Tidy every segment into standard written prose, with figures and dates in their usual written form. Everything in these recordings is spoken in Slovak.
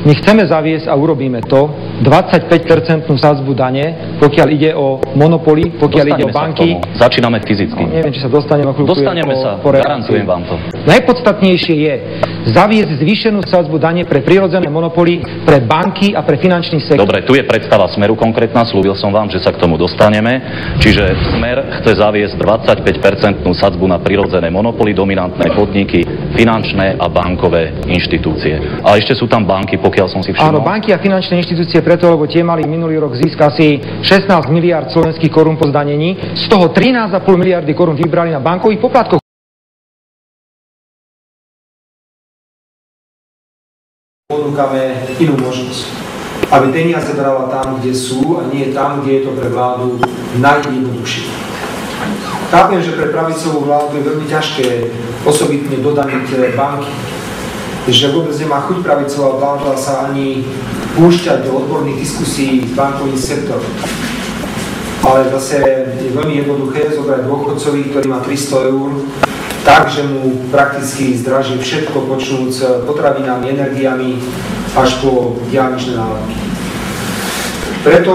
My chceme zaviesť a urobíme to 25% sadzbu dane, pokiaľ ide o monopoly, pokiaľ ide o banky. Začíname fyzicky. No, neviem, či sa dostaneme. Dostaneme sa, garantujem vám to. Najpodstatnejšie je zaviesť zvýšenú sadzbu dane pre prirodzené monopoly, pre banky a pre finančný sektor. Dobre, tu je predstava Smeru konkrétna, slúbil som vám, že sa k tomu dostaneme. Čiže Smer chce zaviesť 25% sadzbu na prirodzené monopoly, dominantné podniky, finančné a bankové inštitúcie. A ešte sú tam banky, pokiaľ som si všimol. Áno, banky a finančné inštitúcie preto, lebo tie mali minulý rok zisk asi 16 miliard slovenských korún po zdanení, z toho 13,5 miliardy korún vybrali na bankových poplatkoch. Ponúkame inú možnosť, aby peniaze brala tam, kde sú a nie tam, kde je to pre vládu najjednoduchšie. Chápem, že pre pravicovú vládu je veľmi ťažké osobitne dodaniť banky, že vôbec nemá chuť pravicová vláda sa ani púšťať do odborných diskusí s bankovým sektorom. Ale zase je veľmi jednoduché zobrať dôchodcovi, ktorý má 300 eur, tak, že mu prakticky zdraží všetko, počnúc potravinami, energiami, až po diaľničné nálepky. Preto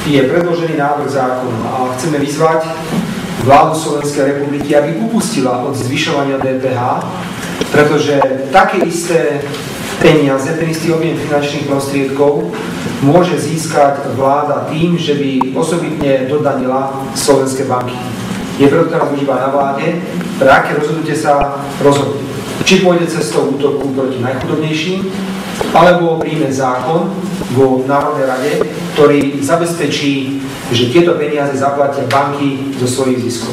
je predložený návrh zákona a chceme vyzvať vládu Slovenskej republiky, aby upustila od zvyšovania DPH, pretože také isté peniaze, ten istý objem finančných prostriedkov môže získať vláda tým, že by osobitne dodanila slovenské banky. Je preto teraz už iba na vláde, pre aké rozhodnutie sa rozhodne. Či pôjde cestou útoku proti najchudobnejším, alebo príjme zákon vo Národnej rade, ktorý zabezpečí, že tieto peniaze zaplatia banky zo svojich ziskov.